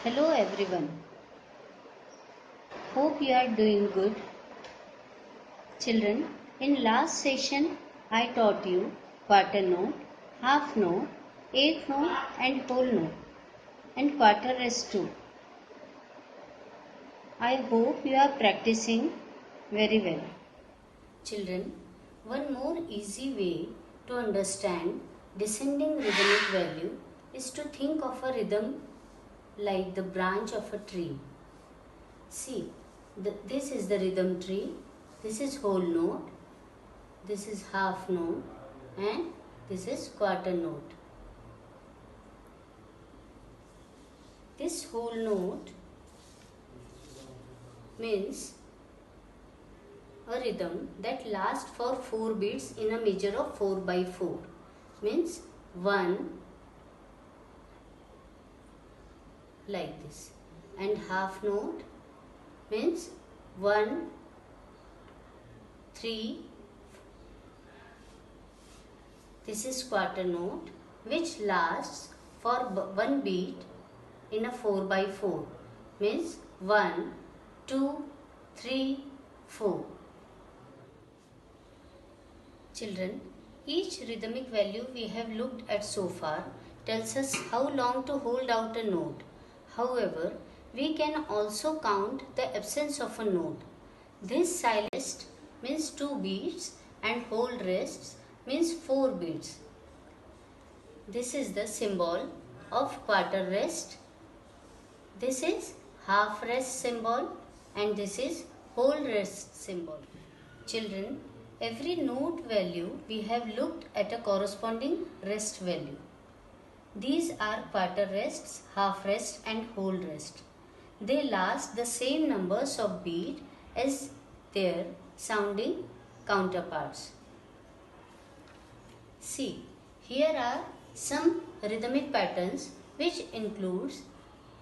Hello everyone. Hope you are doing good. Children, in last session I taught you quarter note, half note, eighth note and whole note and quarter rest too. I hope you are practicing very well. Children, one more easy way to understand descending rhythmic value is to think of a rhythm like the branch of a tree. See, this is the rhythm tree, this is whole note, this is half note and this is quarter note. This whole note means a rhythm that lasts for 4 beats in a measure of 4 by 4. Means 1 like this, and half note means 1, 3. This is quarter note which lasts for 1 beat in a 4 by 4. Means 1, 2, 3, 4. Children, each rhythmic value we have looked at so far tells us how long to hold out a note. However, we can also count the absence of a note. This silent means 2 beats and hold rests means 4 beats. This is the symbol of quarter rest. This is half rest symbol and this is whole rest symbol. Children, every note value we have looked at a corresponding rest value. These are quarter rests, half rest and whole rest. They last the same numbers of beats as their sounding counterparts. See, here are some rhythmic patterns which includes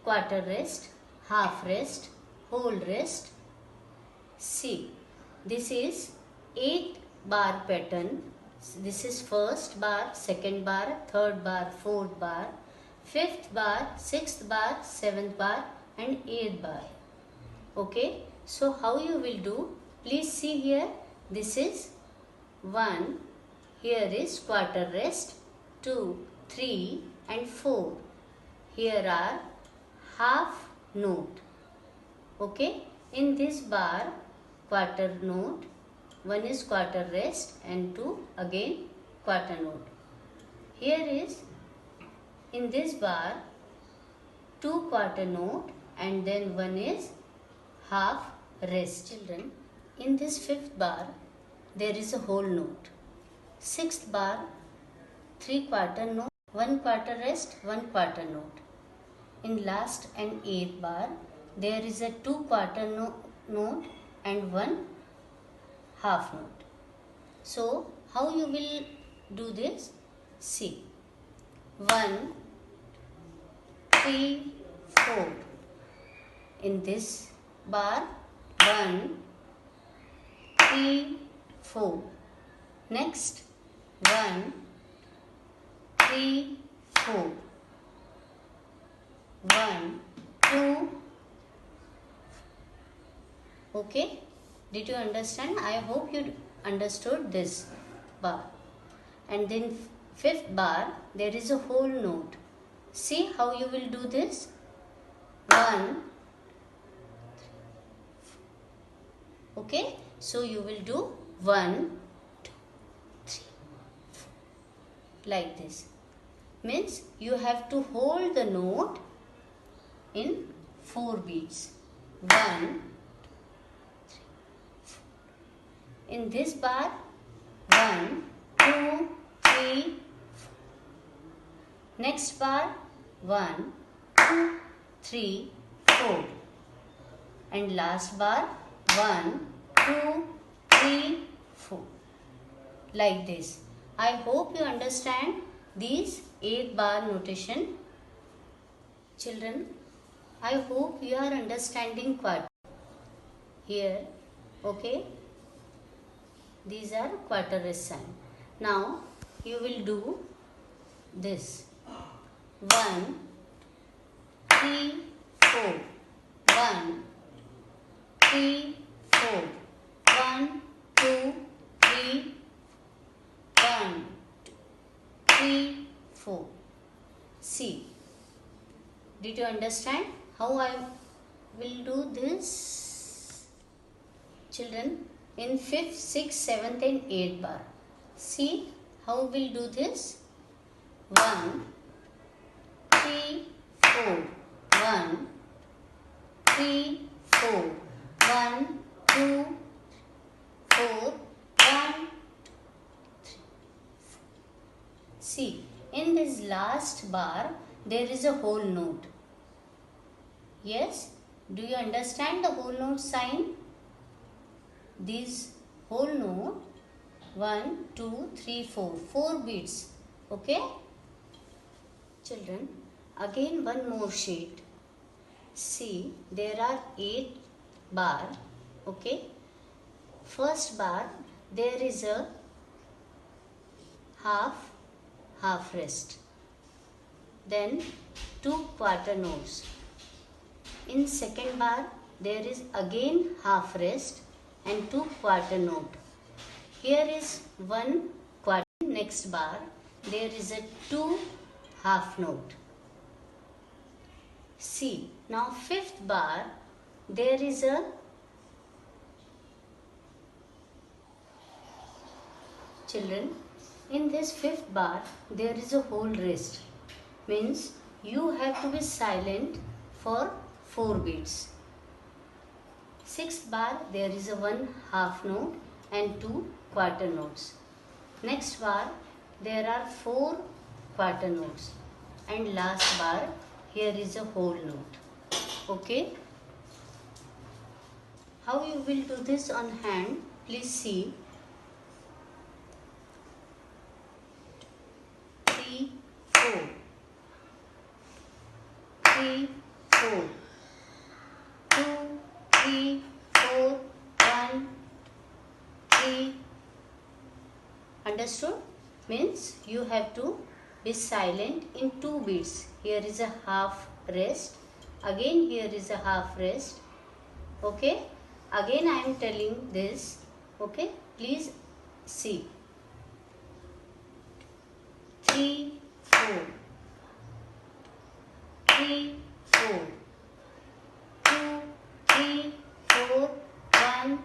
quarter rest, half rest, whole rest. See, this is 8 bar pattern. This is first bar, second bar, third bar, fourth bar, fifth bar, sixth bar, seventh bar and eighth bar. Okay, so how you will do? Please see here. This is 1. Here is quarter rest, 2, 3 and 4. Here are half note. Okay, in this bar quarter note, 1 is quarter rest and 2 again quarter note. Here is in this bar 2 quarter note and then 1 is half rest. Children, in this fifth bar there is a whole note. Sixth bar 3 quarter note, 1 quarter rest, 1 quarter note. In last and eighth bar there is a 2 quarter note and 1 half note. So how you will do this? See, 1, 3, 4. In this bar 1, 3, 4. Next 1, 3, 4. 1, 2. Okay, did you understand? I hope you understood this bar. And then fifth bar there is a whole note. See how you will do this? 1. Okay, so you will do 1, 2, 3, 4 like this. Means you have to hold the note in 4 beats. 1. In this bar 1, 2, 3, 4. Next bar 1, 2, 3, 4. And last bar 1, 2, 3, 4. Like this. I hope you understand these 8 bar notation. Children, I hope you are understanding quarter. Here, okay. These are quarter rest sign. Now you will do this. 1, 3, 4. 1, 3, 4. 1, 2, 3. 1, 3, 4. See. Did you understand how I will do this? Children, in 5th, 6th, 7th and 8th bar. See how we'll do this? 1, 3, 4. 1, 3, 4. 1, 2, 4. 1. See, in this last bar, there is a whole note. Yes? Do you understand the whole note sign? This whole note, 1, 2, 3, 4. 4 beats. Okay? Children, again one more sheet. See, there are 8 bar. Okay? First bar, there is a half rest. Then 2 quarter notes. In second bar, there is again half rest and 2 quarter note. Here is 1 quarter. Next bar, there is a 2 half note. See, now 5th bar, there is a children, in this 5th bar, there is a whole rest. Means you have to be silent for 4 beats. 6th bar, there is a 1 half note and 2 quarter notes. Next bar, there are 4 quarter notes. And last bar, here is a whole note. Okay? How you will do this on hand? Please see. 3, 4. 3, 4. 2, 3, 4. 1, 3. Understood? Means you have to be silent in 2 beats. Here is a half rest. Again here is a half rest. Okay? Again I am telling this. Okay? Please see. 3, 4. 3, 4. 2, 3, 4. 1,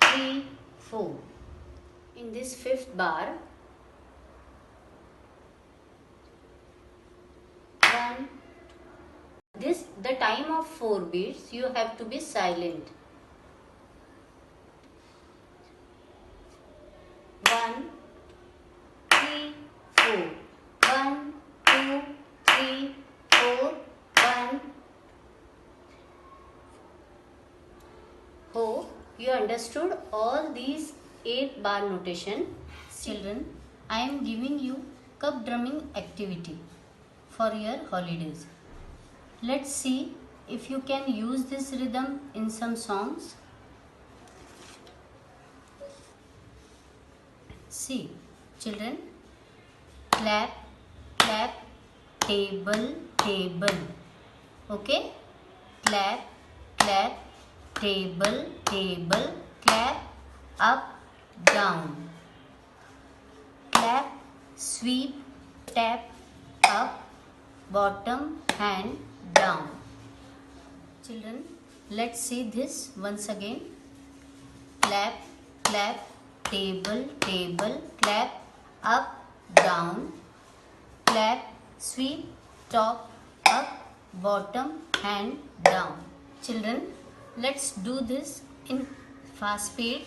3, 4. In this 5th bar, 1. The time of 4 beats, you have to be silent. 1, 3, 4. 1, 2, 3, 4. 1. Hope you understood all these 8 bar notation. Children, I am giving you cup drumming activity for your holidays. Let's see if you can use this rhythm in some songs. See, children, clap, clap, table, table. Okay? Clap, clap, table, table, clap, up, down. Clap, sweep, tap, up, bottom, hand, down. Children, let's see this once again. Clap, clap, table, table, clap, up, down. Clap, sweep, top, up, bottom, hand, down. Children, let's do this in fast speed.